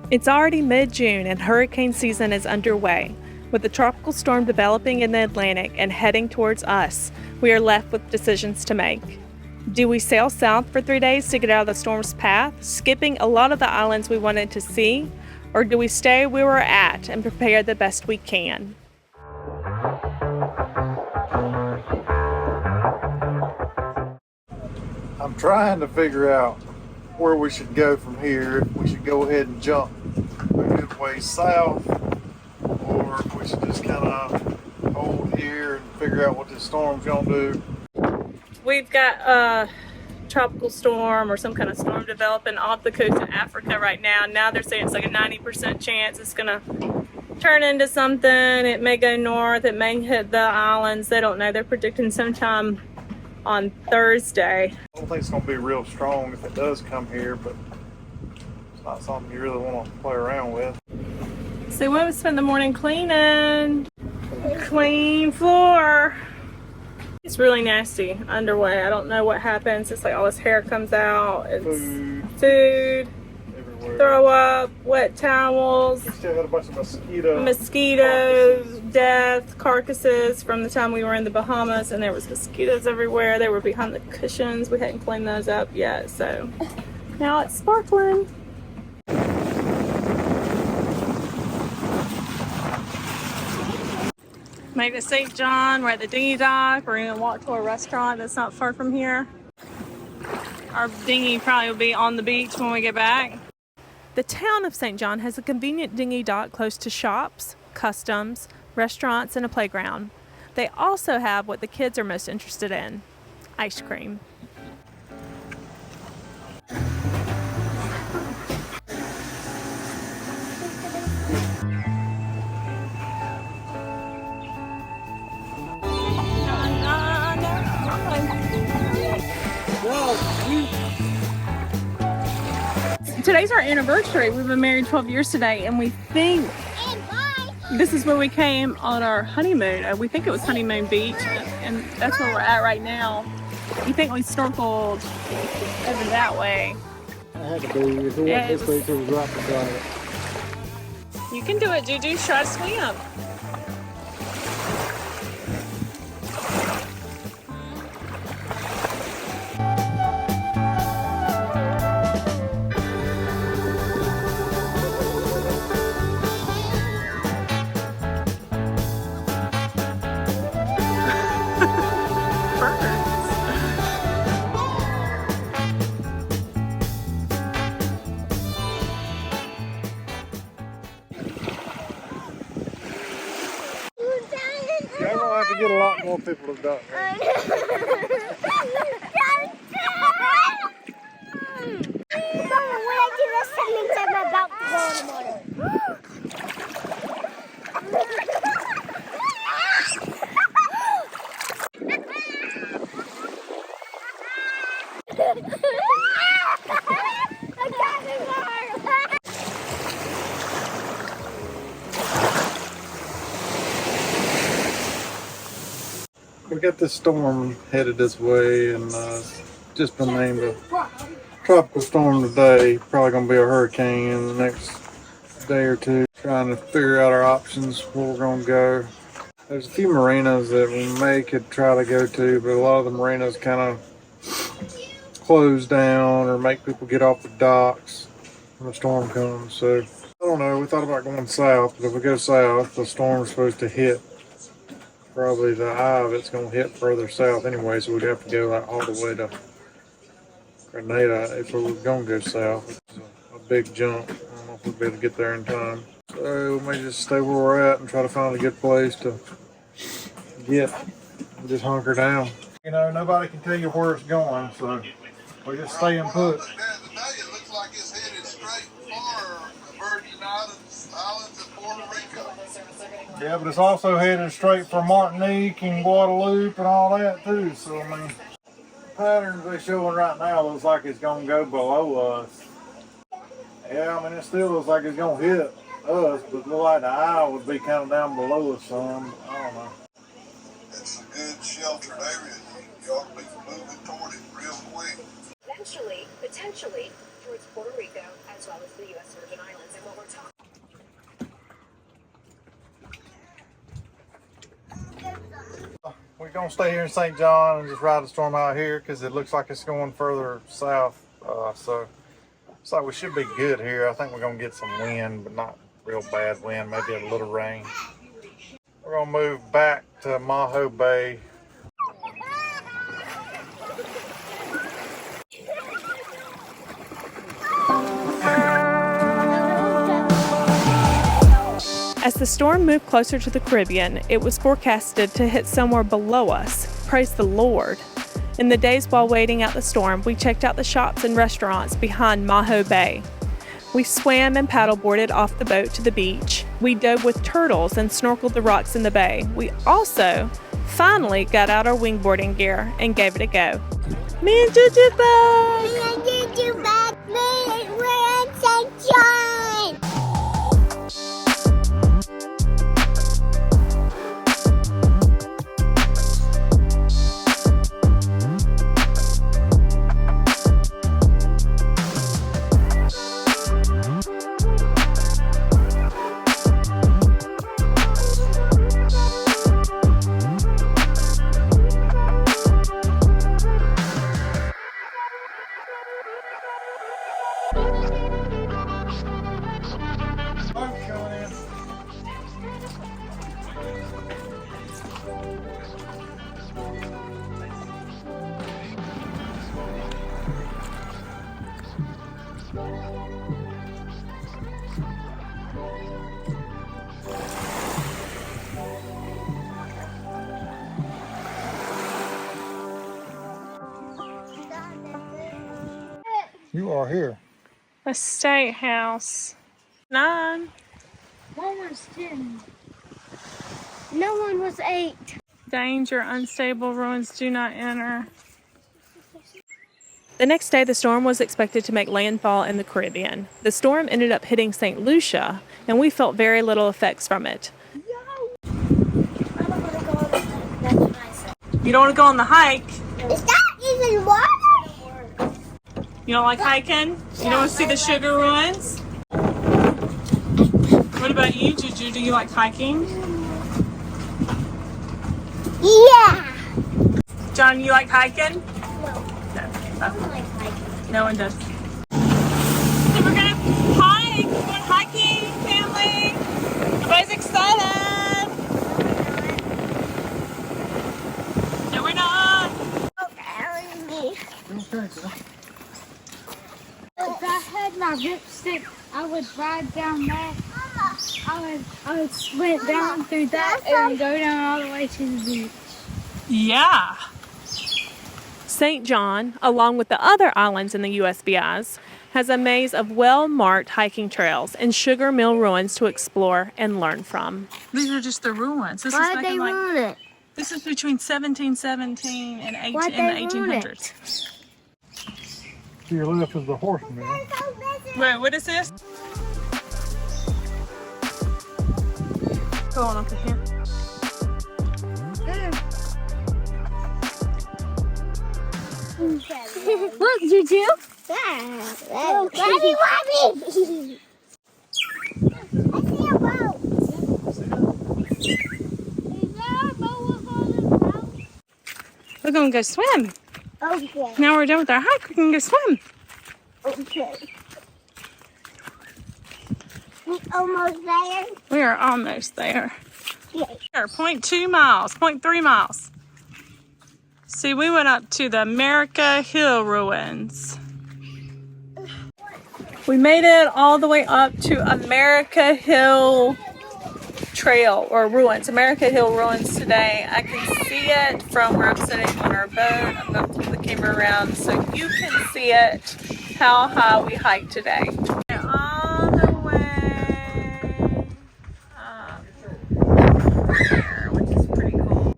It's already mid-June and hurricane season is underway. With the tropical storm developing in the Atlantic and heading towards us, we are left with decisions to make. Do we sail south for 3 days to get out of the storm's path, skipping a lot of the islands we wanted to see? Or do we stay where we're at and prepare the best we can? I'm trying to figure out where we should go from here. If we should go ahead and jump a good way south, or if we should just kind of hold here and figure out what this storm's gonna do. We've got a tropical storm or some kind of storm developing off the coast of Africa right now. Now they're saying it's like a 90% chance it's gonna turn into something. It may go north, it may hit the islands. They don't know. They're predicting sometime on Thursday. I don't think it's gonna be real strong if it does come here, but it's not something you really want to play around with. So we spent the morning cleaning. Clean floor. It's really nasty underway. I don't know what happens. It's like all this hair comes out. It's food Everywhere. throw up, wet towels. We still got a bunch of mosquitoes, Death, carcasses from the time we were in the Bahamas, and there was mosquitoes everywhere. They were behind the cushions. We hadn't cleaned those up yet, so now it's sparkling. Made it to St. John. We're at the dinghy dock. We're gonna walk to a restaurant that's not far from here. Our dinghy probably will be on the beach when we get back. The town of St. John has a convenient dinghy dock close to shops, customs, restaurants, and a playground. They also have what the kids are most interested in, ice cream. Today's our anniversary. We've been married 12 years today, and we think this is where we came on our honeymoon. We think it was Honeymoon Beach, and that's where we're at right now. We think we snorkeled over that way. I had to be. If we went this way till we dropped the flag. You can do it, Juju. Try to swim. Yeah, we're gonna have to get a lot more people to duck. Right? When I do this, that means I'm about to go in the water. We got this storm headed this way, and just been named a tropical storm today. Probably gonna be a hurricane in the next day or two. Trying to figure out our options, where we're gonna go. There's a few marinas that we could try to go to, but a lot of the marinas kind of close down or make people get off the docks when the storm comes. So I don't know. We thought about going south, but if we go south, the storm's supposed to hit. Probably the eye of it's going to hit further south anyway, so we'd have to go like all the way to Grenada if we were going to go south. It's a big jump. I don't know if we'll be able to get there in time. So we may just stay where we're at and try to find a good place to just hunker down. You know, nobody can tell you where it's going, so we just stay and put. Today it looks like it's headed straight for the Virgin Islands and Puerto Rico. Yeah, but it's also headed straight for Martinique and Guadeloupe and all that too. So I mean, the patterns they're showing right now looks like it's gonna go below us. Yeah, I mean it still looks like it's gonna hit us, but look like the eye would be kind of down below us some. I don't know. It's a good sheltered area. You ought to be moving toward it real quick. Eventually, potentially, towards Puerto Rico as well as the U.S. Virgin We're gonna stay here in St. John and just ride the storm out here because it looks like it's going further south. So it's like we should be good here. I think we're gonna get some wind, but not real bad wind, maybe a little rain. We're gonna move back to Maho Bay. As the storm moved closer to the Caribbean, it was forecasted to hit somewhere below us. Praise the Lord. In the days while waiting out the storm, we checked out the shops and restaurants behind Maho Bay. We swam and paddleboarded off the boat to the beach. We dove with turtles and snorkeled the rocks in the bay. We also finally got out our wingboarding gear and gave it a go. Me and Juju back! Me and Juju back. We're in St. John. You are here. The State House. 9. One was 10. No one was 8. Danger, unstable ruins, do not enter. The next day, the storm was expected to make landfall in the Caribbean. The storm ended up hitting St. Lucia, and we felt very little effects from it. You don't want to go on the hike? Is that even water? You don't like hiking? You don't want to see the sugar ruins? What about you, Juju? Do you like hiking? Yeah. John, you like hiking? No. I don't like hiking. No one does. So we're gonna hike. We're going hiking, family. Everybody's excited. No, we're not. If I had my ripstick, I would ride down that. I would sprint down through that and go down all the way to the beach. Yeah. St. John, along with the other islands in the USVIs, has a maze of well-marked hiking trails and sugar mill ruins to explore and learn from. These are just the ruins. This Why did they ruin it? This is between 1717 and the Why'd they ruin it? 1800s. To your left is the horse mill. Wait, what is this? Go on up to here. Look, Juju. Oh, Wabby, Wabby! I see a boat. Is there a boat on the boat? We're gonna go swim. Okay. Now we're done with our hike, we can go swim. Okay. We almost there. We are almost there. Yay. Here, 0.2 miles, 0.3 miles. See, we went up to the America Hill ruins. We made it all the way up to America Hill Trail or ruins, America Hill ruins today. I can see it from where I'm sitting on our boat. I'm going to flip the camera around so you can see it, how high we hiked today. All the way up there, which is pretty cool.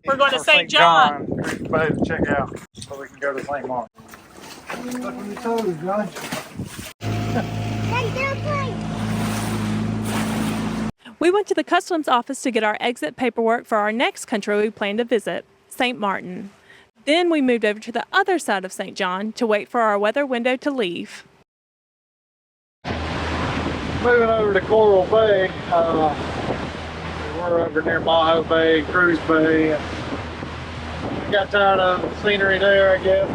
We're going to St. John. Everybody to check out so we can go to St. Martin. Stuck on your toes, Johnny. We went to the customs office to get our exit paperwork for our next country we plan to visit, St. Martin. Then we moved over to the other side of St. John to wait for our weather window to leave. moving over to Coral Bay. We're over near Maho Bay, Cruise Bay. And I got tired of the scenery there, I guess.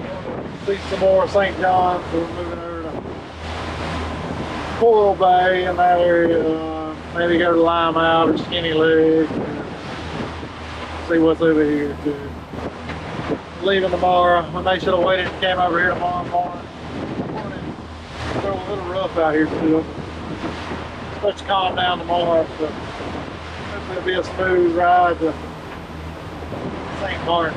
See some more St. John, so we're moving over to Coral Bay in that area. Maybe go to Lime Out or Skinny Leg. See what's over here too. Leaving tomorrow. When they should have waited and came over here tomorrow morning. It's a little rough out here too. It's supposed to calm down tomorrow, so hopefully it'll be a smooth ride to St. Martin.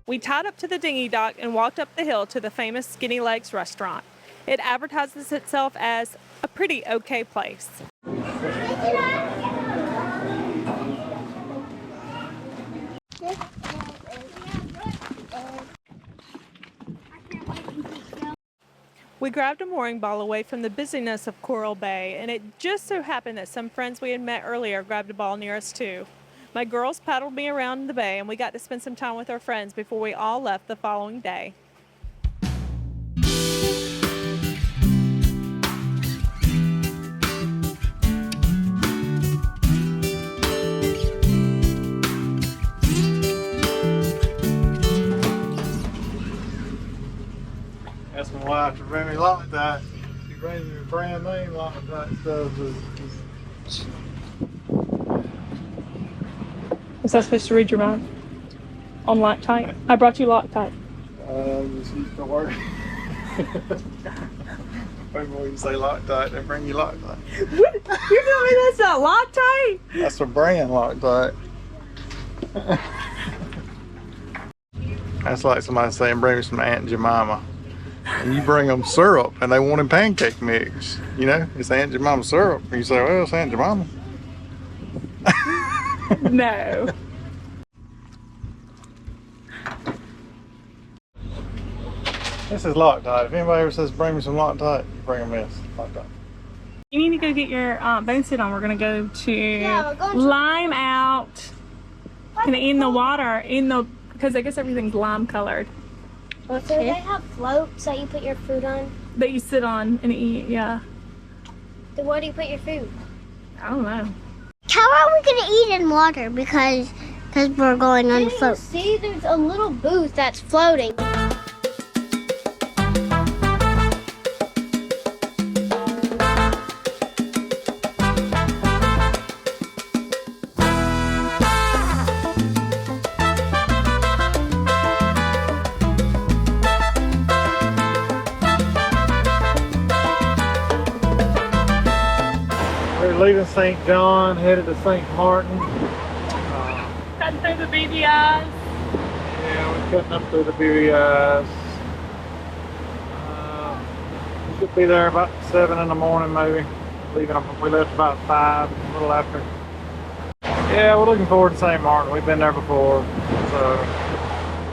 We tied up to the dinghy dock and walked up the hill to the famous Skinny Legs restaurant. It advertises itself as a pretty okay place. We grabbed a mooring ball away from the busyness of Coral Bay, and it just so happened that some friends we had met earlier grabbed a ball near us too. My girls paddled me around the bay, and we got to spend some time with our friends before we all left the following day. That's my wife to bring me Loctite. She brings me a brand name Loctite stuff. Was that supposed to read your mind? On Loctite? I brought you Loctite. Just used to work. Maybe when you say Loctite, they bring you Loctite. What? You're telling me that's not Loctite? That's a brand Loctite. That's like somebody saying, bring me some Aunt Jemima. And you bring them syrup and they want a pancake mix. You know, it's Aunt Jemima syrup. And you say, well, it's Aunt Jemima. No. This is Loctite. If anybody ever says bring me some Loctite, you bring them this Loctite. You need to go get your boat suit on. We're going to go to we're going to- Lime Out. And in the water, because I guess everything's lime colored. So they have floats that you put your food on? That you sit on and eat, yeah. Then where do you put your food? I don't know. How are we going to eat in water? Because we're going on the float. See, there's a little booth that's floating. We're leaving St. John, headed to St. Martin. Cutting through the BBIs. Yeah, we're cutting up through the BBIs. We should be there about 7 in the morning, maybe. We left about 5, a little after. Yeah, we're looking forward to St. Martin. We've been there before. So,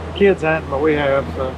the kids hadn't, but we have, so.